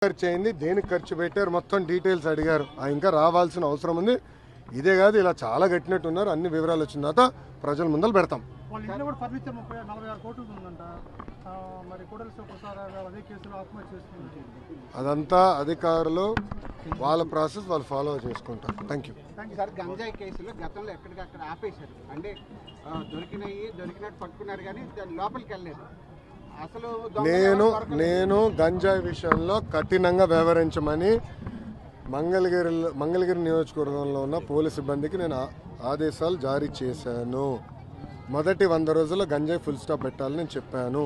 ఖర్చు అయింది, దేనికి ఖర్చు పెట్టారు, మొత్తం డీటెయిల్స్ అడిగారు. ఇంకా రావాల్సిన అవసరం ఉంది. ఇదే కాదు, ఇలా చాలా కట్టినట్టున్నారు. అన్ని వివరాలు వచ్చిన తర్వాత ప్రజల ముందర పెడతాం. అదంతా అధికారులు వాళ్ళ ప్రాసెస్ వాళ్ళు ఫాలో చేసుకుంటారు. Thank you. సార్, గంజాయి కేసులో గతంలో ఎక్కడికక్కడ ఆపేశారు, అంటే దొరికినట్టు పట్టుకున్నారు కానీ లోపలికి వెళ్ళలేదు. అసలు నేను గంజాయి విషయంలో కఠినంగా వ్యవహరించమని మంగళగిరి నియోజకవర్గంలో ఉన్న పోలీస్ సిబ్బందికి నేను ఆదేశాలు జారీ చేశాను. మొదటి 100 రోజుల్లో గంజాయి ఫుల్ స్టాప్ పెట్టాలని నేను చెప్పాను.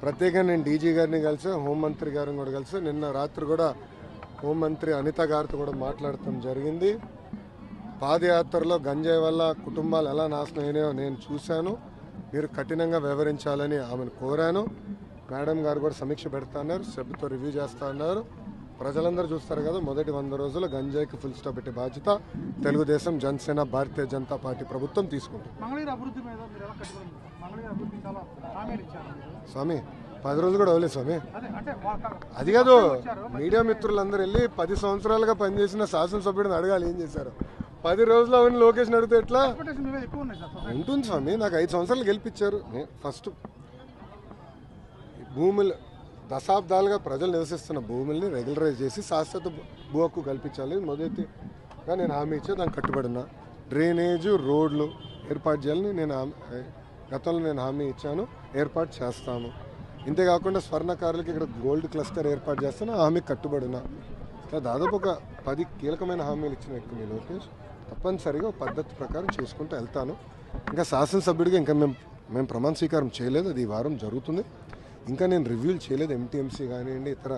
ప్రత్యేకంగా నేను డీజీ గారిని కలిసి, హోంమంత్రి గారిని కూడా కలిసి, నిన్న రాత్రి కూడా హోంమంత్రి అనిత గారితో కూడా మాట్లాడటం జరిగింది. పాదయాత్రలో గంజాయి వల్ల కుటుంబాలు ఎలా నాశనం అయినాయో నేను చూశాను. మీరు కఠినంగా వ్యవహరించాలని ఆమెను కోరాను. మేడం గారు కూడా సమీక్ష పెడతా అన్నారు, సభ్యుతో రివ్యూ చేస్తా అన్నారు. ప్రజలందరూ చూస్తారు కదా, మొదటి 100 రోజుల్లో గంజాయికి ఫుల్ స్టాప్ పెట్టే బాధ్యత తెలుగుదేశం, జనసేన, భారతీయ జనతా పార్టీ ప్రభుత్వం తీసుకుంటుంది. స్వామి 10 రోజులు కూడా అవ్వలేదు స్వామి. అది కాదు, మీడియా మిత్రులందరూ వెళ్ళి 10 సంవత్సరాలుగా పనిచేసిన శాసనసభ్యుడిని అడగాలి ఏం చేశారు. 10 రోజులు అవన్నీ లొకేషన్ అడిగితే ఎట్లా ఉంటుంది స్వామి? నాకు 5 సంవత్సరాలు గెలిపించారు. ఫస్ట్ భూములు దశాబ్దాలుగా ప్రజలు నివసిస్తున్న భూముల్ని రెగ్యులరైజ్ చేసి శాశ్వత భూ హక్కు కల్పించాలి. మొదటిగా నేను హామీ ఇచ్చే దానికి కట్టుబడిన డ్రైనేజు, రోడ్లు ఏర్పాటు చేయాలని గతంలో నేను హామీ ఇచ్చాను, ఏర్పాటు చేస్తాను. ఇంతేకాకుండా స్వర్ణకారులకి ఇక్కడ గోల్డ్ క్లస్టర్ ఏర్పాటు చేస్తాను, హామీకి కట్టుబడిన. దాదాపు ఒక 10 కీలకమైన హామీలు ఇచ్చిన వ్యక్తి మీ లోకేష్. తప్పనిసరిగా పద్ధతి ప్రకారం చేసుకుంటూ వెళ్తాను. ఇంకా శాసనసభ్యుడిగా ఇంకా మేము ప్రమాణ స్వీకారం చేయలేదు, అది ఈ వారం జరుగుతుంది. ఇంకా నేను రివ్యూలు చేయలేదు. ఎంటీఎంసీ కానివ్వండి, ఇతర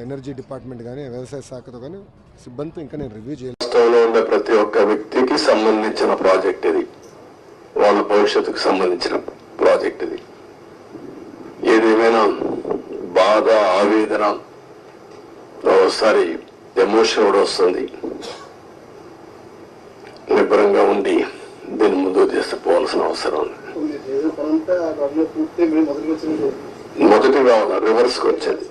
ఎనర్జీ డిపార్ట్మెంట్ కానీ, వ్యవసాయ శాఖతో కానీ సిబ్బందితో ఇంకా నేను రివ్యూ చేయలేదు. రాష్ట్రంలో ఉండే ప్రతి ఒక్క వ్యక్తికి సంబంధించిన ప్రాజెక్ట్ ఇది, వాళ్ళ భవిష్యత్తుకు సంబంధించిన ప్రాజెక్ట్ ఇది. ఏదేమైనా బాధ, ఆవేదన, ఒకసారి ఎమోషన్ కూడా వస్తుంది. నిబ్బరంగా ఉండి దీన్ని ముందుకు తీసుకుపోవాల్సిన అవసరం ఉంది. మొదటి కావాలి, రివర్స్కి వచ్చేది.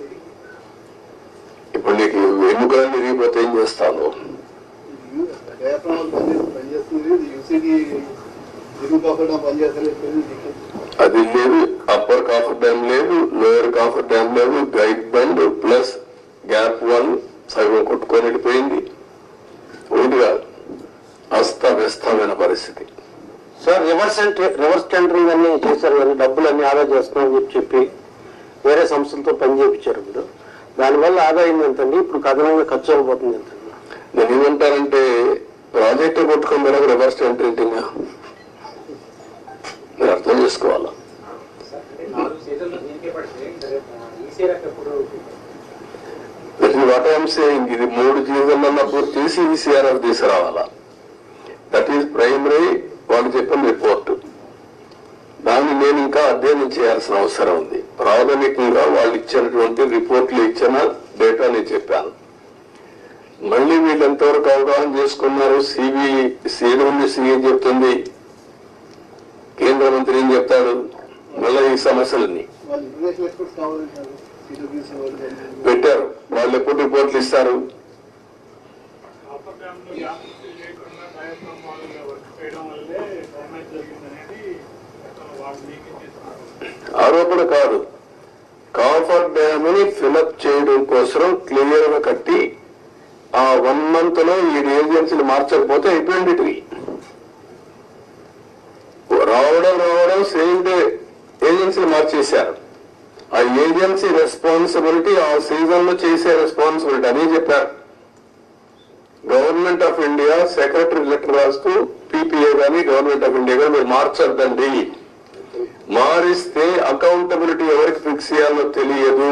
ఇప్పుడు నీకు ఎన్నికలు తిరిగిపోతే ఏం చేస్తాను? అది లేదు, అప్పర్ కాఫర్ డ్యామ్ లేదు, లోయర్ కాఫర్ డ్యామ్ లేదు, గైడ్ బండ్ ప్లస్ గ్యాప్ 1 సగం కొట్టుకొని వెళ్ళిపోయింది. ఒకటి కాదు, అస్తవ్యస్తమైన పరిస్థితి. సార్, రివర్స్ టెండరింగ్ అన్ని చేశారు కానీ డబ్బులన్నీ ఆదా చేస్తున్నామని చెప్పి వేరే సంస్థలతో పని చేయించారు. ఇప్పుడు దానివల్ల ఆదాయం ఎంతండి? ఇప్పుడు అదనంగా ఖర్చు అయిపోతుంది ఎంతండి? నేను ఏమంటానంటే, ప్రాజెక్టు కొట్టుకుని వెళ్ళక రివర్స్ టెండరింగ్ మీరు అర్థం చేసుకోవాలా. వాట్ ఐఎమ్ సేయింగ్, ఇది 3 సీజన్లలో పూర్తి చేసి ఈసీఆర్ఆర్ తీసుకురావాలా. దట్ ఈస్ ప్రైమరీ వాళ్ళు చెప్పిన రిపోర్టు. దాన్ని నేను ఇంకా అధ్యయనం చేయాల్సిన అవసరం ఉంది. ప్రాథమికంగా వాళ్ళు ఇచ్చినటువంటి రిపోర్ట్లు ఇచ్చిన డేటా నేను చెప్పాను. మళ్ళీ వీళ్ళు ఎంతవరకు అవగాహన చేసుకున్నారు, సిఏ చెప్తుంది, కేంద్ర మంత్రి ఏం చెప్తాడు, మళ్ళీ ఈ సమస్యలన్నీ పెట్టారు. వాళ్ళు ఎప్పుడు రిపోర్ట్లు ఇస్తారు? ఆరోపణ కాదు, కాఫర్ డ్యామ్ ని ఫిలప్ చేయడం కోసం క్లియర్ గా కట్టి ఆ 1 month లో ఈ ఏజెన్సీలు మార్చకపోతే అయిపోయింది. రావడం సేమ్ డే ఏజెన్సీలు మార్చేశారు. ఆ ఏజెన్సీ రెస్పాన్సిబిలిటీ ఆ సీజన్ లో చేసే రెస్పాన్సిబిలిటీ అని చెప్పారు. Government of India secretary letter రాస్తూ పీపీఏ కానీ గవర్నమెంట్ ఆఫ్ ఇండియా కానీ మీరు మార్చొద్దండి, మారిస్తే అకౌంటబిలిటీ ఎవరికి ఫిక్స్ చేయాలో తెలియదు.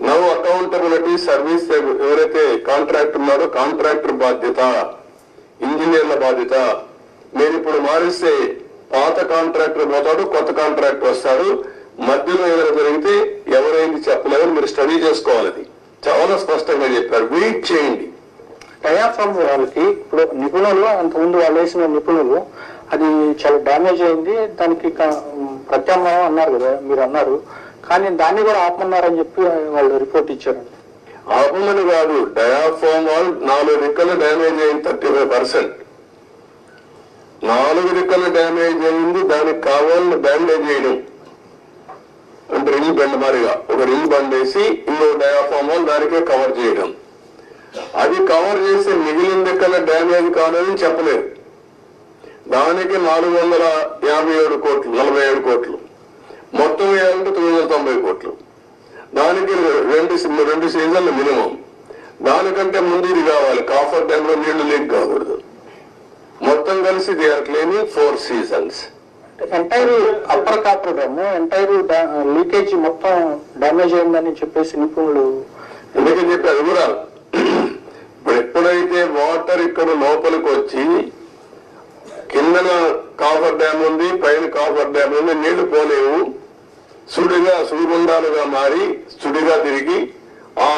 నవ్ అకౌంటబిలిటీ సర్వీస్ ఎవరైతే కాంట్రాక్టర్ ఉన్నారో కాంట్రాక్టర్ బాధ్యత, ఇంజనీర్ల బాధ్యత. మీరు ఇప్పుడు మారిస్తే పాత కాంట్రాక్టర్ పోతాడు, కొత్త కాంట్రాక్టర్ వస్తాడు. మధ్యలో ఏదైనా జరిగితే ఎవరైంది చెప్పలేదని మీరు స్టడీ చేసుకోవాలి. అది చాలా స్పష్టంగా చెప్పారు. వెయిట్ చేయండి. డయాఫ్రామ్ వాళ్ళకి ఇప్పుడు నిపుణులు, అంతకుముందు వాళ్ళు వేసిన నిపుణులు అది చాలా డ్యామేజ్ అయింది, దానికి ప్రత్యామ్నాయం అన్నారు కదా మీరు అన్నారు. కానీ దాన్ని కూడా ఆపమన్నారని చెప్పి వాళ్ళు రిపోర్ట్ ఇచ్చారు. ఆపమని కాదు, డయాఫామ్ వాల్ 4 రెక్కలు డ్యామేజ్ అయింది 35%. 4 రెక్కలు డ్యామేజ్ అయింది, దానికి కావాలని బ్యాండేజ్ చేయడం అంటే రిల్ బండ్ మారిగా ఒక రిల్ బండ్ వేసి ఇంకో డయాఫామ్ వాల్ దానికే కవర్ చేయడం. అది కవర్ చేసి మిగిలిన రెక్కల డ్యామేజ్ కాదని చెప్పలేదు. దానికి 457 కోట్లు 47 కోట్లు మొత్తం వేయాలంటే 990 కోట్లు. దానికి రెండు సీజన్లు మినిమం. దానికంటే ముందు ఇది కావాలి, కాఫర్ డ్యామ్ లో నీళ్లు లీక్ కాకూడదు. మొత్తం కలిసి they are claiming 4 seasons. Entire upper cofferdam entire leakage మొత్తం డ్యామేజ్ అయిందని చెప్పేసి నిపుణులు ఎందుకని చెప్పి అది కూడా ఇప్పుడు ఎప్పుడైతే వాటర్ ఇక్కడ లోపలికి వచ్చి కిందన కాఫర్ డ్యామ్ ఉంది, పైన కాఫర్ డ్యామ్ ఉంది, నీళ్లు పోలేవు, సుడిగుండాలుగా మారి సుడిగా తిరిగి ఆ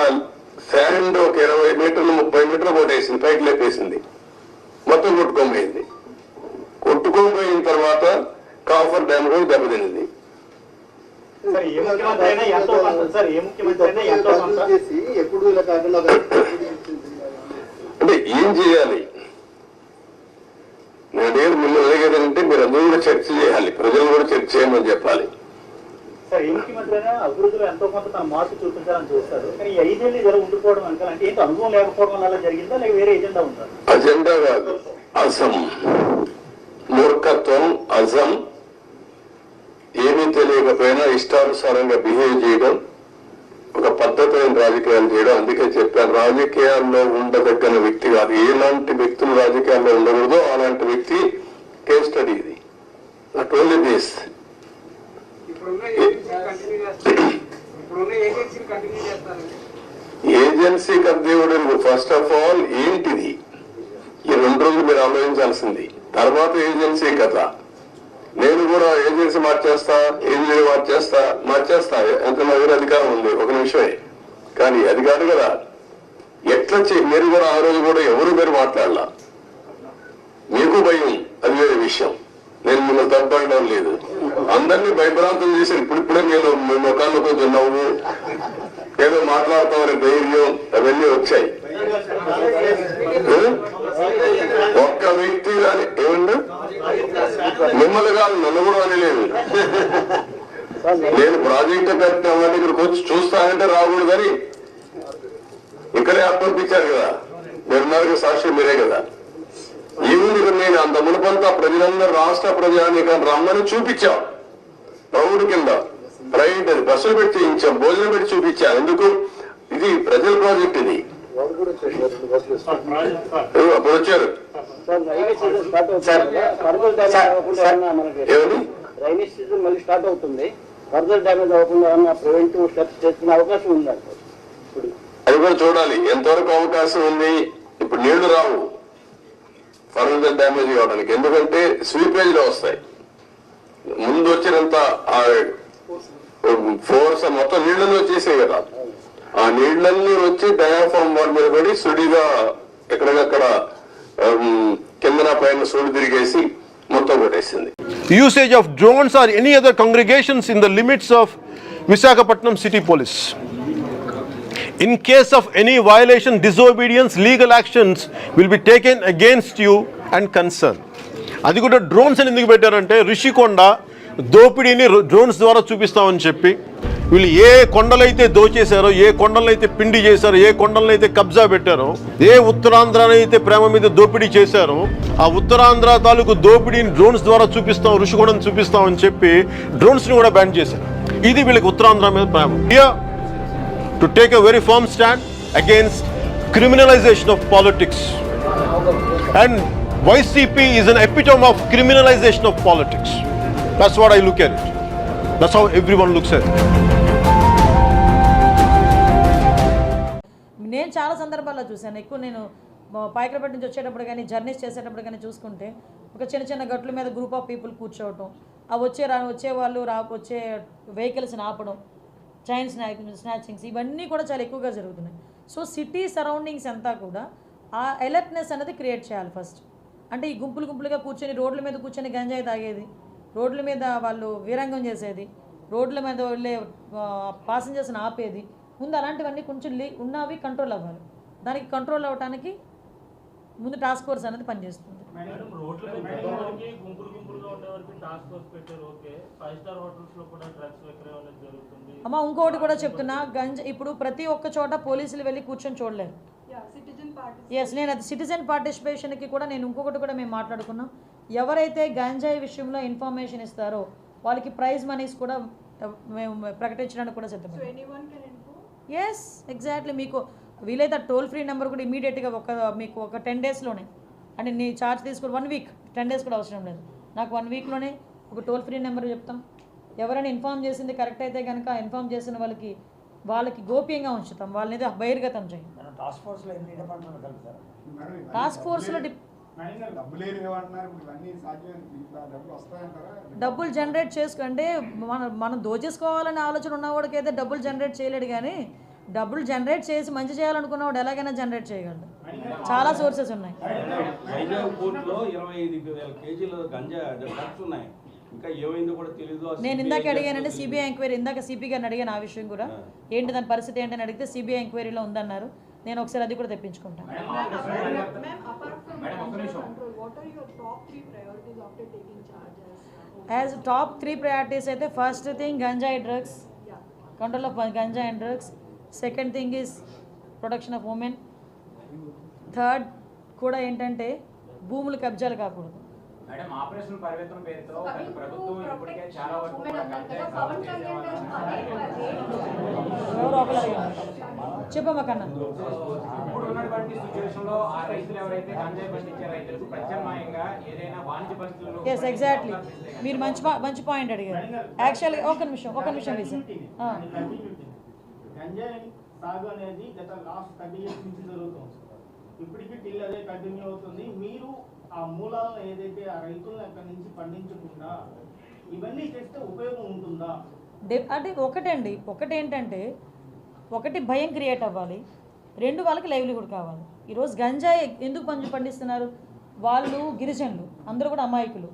శాండ్ ఒక 20 మీటర్లు 30 మీటర్లు కొట్టేసింది, పైకి లేపేసింది, మొత్తం కొట్టుకోపోయింది. కొట్టుకోపోయిన తర్వాత కాఫర్ డ్యామ్ కూడా దెబ్బతింది. అంటే ఏం చేయాలి? నేను మిమ్మల్ని అడిగేదంటే మీరు అందరూ కూడా చర్చ చేయాలి, ప్రజలు కూడా చర్చ చేయమని చెప్పాలి. సార్ ఏ ముఖ్యమంత్రి అయినా అభివృద్ధిలో ఎంతో కొంత తన మార్పు చూపించాలని చూస్తారు, కానీ 5 ఏళ్ళు ఇలా ఉండిపోవడం అంటే ఏంటి, అనుభవం లేకపోవడం వల్ల జరిగిందా లేక వేరే ఎజెండా ఉందా? అజెండా కాదు, అసం, మూర్ఖత్వం, అజం, ఏమీ తెలియకపోయినా ఇష్టానుసారంగా బిహేవ్ చేయడం, ఒక పద్ధతైన రాజకీయాలు చేయడం. అందుకే చెప్పాను, రాజకీయాల్లో ఉండదగ్గన వ్యక్తి కాదు. ఎలాంటి వ్యక్తులు రాజకీయాల్లో ఉండకూడదో అలాంటి వ్యక్తి కేస్ స్టడీ ఇది. నాట్ ఓన్లీ దిస్, ఏజెన్సీ కర్దేవుడు. ఫస్ట్ ఆఫ్ ఆల్ ఏంటిది, ఈ 2 రోజులు మీరు ఆలోచించాల్సింది. తర్వాత ఏజెన్సీ కథ. నేను కూడా ఏజెన్సీ మార్చేస్తా ఎంత నా దగ్గర అధికారం ఉంది, ఒక నిమిషమే. కానీ అది కాదు కదా, ఎట్లా మీరు కూడా ఆ రోజు కూడా ఎవరు మీరు మాట్లాడలా, మీకు భయం, అది వేరే విషయం. నేను మిమ్మల్ని తప్పడం లేదు, అందరినీ భయభ్రాంతం చేసి ఇప్పుడిప్పుడే మీరు మీ ముఖాల్లో కొంచెం నవ్వు ఏదో మాట్లాడతామని ధైర్యం అవన్నీ వచ్చాయి. ఒక్క వ్యక్తి కానీ ఏమండి మిమ్మల్ని కాదు నన్ను కూడా అనలేదు. నేను ప్రాజెక్టు కట్టినామని ఇక్కడికి వచ్చి చూస్తానంటే రాకూడదని ఇక్కడే అప్పగించారు కదా, మీరున్నారు సాక్షి మీరే కదా. ఈవినింగ్ నేను అంత మునుపంతా ప్రజలందరూ రాష్ట్ర ప్రజానీకాన్ని రమ్మని చూపించాం. ప్రౌఢి కింద ప్రైవేట్ బస్సులు పెట్టి చేయించాం, భోజనం పెట్టి చూపించాం. ఎందుకు, ఇది ప్రజల ప్రాజెక్ట్. ఇది అప్పుడు వచ్చారు రైనీ సీజన్ మళ్ళీ స్టార్ట్ అవుతుంది, ఫర్దర్ డ్యామేజ్ అవ్వకుండా ప్రివెంటివ్ స్టెప్స్ చేసుకునే అవకాశం ఉందండి. అది కూడా చూడాలి ఎంతవరకు అవకాశం ఉంది. ఇప్పుడు నీళ్లు రావు ఫర్దర్ డ్యామేజ్ కావడానికి, ఎందుకంటే స్వీపేజ్ లో వస్తాయి. ముందు వచ్చినంత ఫోర్స్ మొత్తం నీళ్లలో వచ్చేసాయి కదా, ఆ నీళ్లన్నీ వచ్చి డయాఫామ్ వాల్ మీద పడి సుడిగా ఎక్కడికక్కడ కిందన పైన సుడి తిరిగేసి మొత్తం కొట్టేసింది. Usage of drones or any other congregations in the limits of Visakhapatnam City Police. In case of any violation, disobedience, legal actions will be taken against you and concern. అది కూడా డ్రోన్స్ అని ఎందుకు పెట్టారంటే, రిషికొండ దోపిడీని డ్రోన్స్ ద్వారా చూపిస్తామని చెప్పి వీళ్ళు ఏ కొండలైతే దోచేశారో, ఏ కొండలైతే పిండి చేశారో, ఏ కొండలైతే కబ్జా పెట్టారో, ఏ ఉత్తరాంధ్రనైతే ప్రేమ మీద దోపిడీ చేశారో, ఆ ఉత్తరాంధ్ర తాలూకు దోపిడీని డ్రోన్స్ ద్వారా చూపిస్తాం, ఋషికొండను చూపిస్తాం అని చెప్పి డ్రోన్స్ని కూడా బ్యాన్ చేశారు. ఇది వీళ్ళకి ఉత్తరాంధ్ర మీద ప్రేమ. Here to take a very firm stand against criminalization of politics, and YCP is an epitome of criminalization of politics. That's what I look at it. That's how everyone looks at it. నేను చాలా సందర్భాల్లో చూశాను. ఎక్కువ నేను పాయకరపేట నుంచి వచ్చేటప్పుడు కానీ journeys చేసేటప్పుడు కానీ చూసుకుంటే ఒక చిన్న గట్ల మీద గ్రూప్ ఆఫ్ పీపుల్ కూర్చోవటం, ఆ వచ్చే వాళ్ళు వచ్చే వెహికల్స్ని ఆపడం, చైన్ స్నాచింగ్స్, ఇవన్నీ కూడా చాలా ఎక్కువగా జరుగుతున్నాయి. సో సిటీ సరౌండింగ్స్ అంతా కూడా ఆ అలర్ట్నెస్ అనేది క్రియేట్ చేయాలి ఫస్ట్. అంటే ఈ గుంపులుగా కూర్చొని రోడ్ల మీద కూర్చొని గంజాయి తాగేది, రోడ్ల మీద వాళ్ళు వీరంగం చేసేది, రోడ్ల మీద వెళ్ళే పాసెంజర్స్ని ఆపేది, ముందు అలాంటివన్నీ కొంచెం ఉన్నవి కంట్రోల్ అవ్వాలి. దానికి కంట్రోల్ అవ్వడానికి ముందు టాస్క్ ఫోర్స్ అనేది పనిచేస్తుంది. అమ్మ ఇంకొకటి కూడా చెప్తున్నా, ఇప్పుడు ప్రతి ఒక్క చోట పోలీసులు వెళ్ళి కూర్చొని చూడలేరు. ఎస్, నేను అది సిటిజన్ పార్టిసిపేషన్కి కూడా నేను ఇంకొకటి కూడా మేము మాట్లాడుకున్నాం. ఎవరైతే గంజాయి విషయంలో ఇన్ఫర్మేషన్ ఇస్తారో వాళ్ళకి ప్రైజ్ మనీస్ కూడా మేము ప్రకటించడానికి కూడా సిద్ధపడ్డాం. Yes, exactly. మీకు వీలైతే టోల్ ఫ్రీ నెంబర్ కూడా ఇమీడియట్గా మీకు ఒక 10 డేస్లోనే, అంటే నీ ఛార్జ్ తీసుకుని 1 వీక్, 10 డేస్ కూడా అవసరం లేదు, నాకు 1 వీక్లోనే ఒక టోల్ ఫ్రీ నెంబర్ చెప్తాం. ఎవరైనా ఇన్ఫామ్ చేసింది కరెక్ట్ అయితే కనుక ఇన్ఫామ్ చేసిన వాళ్ళకి గోప్యంగా ఉంచుతాం, వాళ్ళని బహిర్గతం చేయం. టాస్క్ ఫోర్స్లో డబ్బులు జనరేట్ చేసుకుంటే మనం దోచేసుకోవాలనే ఆలోచన ఉన్నవాడికి అయితే డబ్బులు జనరేట్ చేయలేడు, కానీ డబ్బులు జనరేట్ చేసి మంచి చేయాలనుకున్నవాడు ఎలాగైనా జనరేట్ చేయగలడు. చాలా సోర్సెస్ ఉన్నాయి. నేను ఇందాక అడిగానండి సిబిఐ ఎంక్వైరీ, ఇందాక సిపి గారిని అడిగాను ఆ విషయం కూడా, ఏంటి దాని పరిస్థితి ఏంటని అడిగితే సిబిఐ ఎంక్వైరీలో ఉందన్నారు. నేను ఒకసారి అది కూడా తెప్పించుకుంటాను. యాజ్ టాప్ 3 ప్రయారిటీస్ అయితే ఫస్ట్ థింగ్ గంజాయి డ్రగ్స్, కంట్రోల్ ఆఫ్ గంజాయి and drugs. Second thing is protection of women. Third కూడా ఏంటంటే భూములు కబ్జాలు కాకూడదు. మేడం, ఆపరేషన్ పరివేతం పేరుతో ప్రభుత్వం ఇప్పటికే చాలా వరకు చెప్పమ్మా కన్నా. ఇప్పుడు ఉన్నటువంటి సిచ్యువేషన్ లో ఆ రైతులు ఎవరైతే గంజాయి పండించే రైతులకు ప్రత్యామ్నాయంగా ఏదైనా వాణిజ్య పరిస్థితుల్లో ఎస్, ఎగ్జాక్ట్లీ. మీరు మంచి పాయింట్ అడిగారు. యాక్చువల్గా ఒక నిమిషం వేసి గంజాయి సాగు అనేది గత లాస్ట్ 30 years నుంచి జరుగుతుంది. ఇప్పటికీ టిల్ అదే కంటిన్యూ అవుతుంది. మీరు ఆ మూలాలను ఏదైతే ఆ రైతులను అక్కడి నుంచి పండించకుండా ఇవన్నీ చేస్తే ఉపయోగం ఉంటుందా? అంటే ఒకటేంటంటే ఒకటి భయం క్రియేట్ అవ్వాలి, 2 వాళ్ళకి లైవ్లీహుడ్ కావాలి. ఈరోజు గంజాయి ఎందుకు పండిస్తున్నారు? వాళ్ళు గిరిజనులు, అందరూ కూడా అమాయకులు.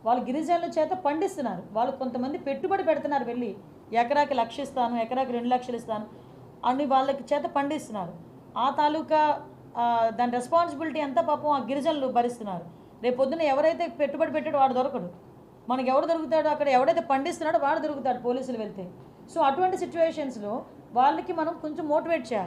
వాళ్ళు గిరిజనుల చేత పండిస్తున్నారు. వాళ్ళు కొంతమంది పెట్టుబడి పెడుతున్నారు, వెళ్ళి ఎకరాకి 1 లక్ష ఇస్తాను, ఎకరాకి 2 లక్షలు ఇస్తాను అని వాళ్ళకి చేత పండిస్తున్నారు. ఆ తాలూకా దాని రెస్పాన్సిబిలిటీ అంతా పాపం ఆ గిరిజనులు భరిస్తున్నారు. రేపు పొద్దున్న ఎవరైతే పెట్టుబడి పెట్టాడో వాడు దొరకడు. మనకు ఎవడు దొరుకుతాడో, అక్కడ ఎవడైతే పండిస్తున్నాడో వాడు దొరుకుతాడు పోలీసులు వెళ్తే. సో అటువంటి సిచ్యువేషన్స్లో వాళ్ళకి మనం కొంచెం మోటివేట్ చేయాలి.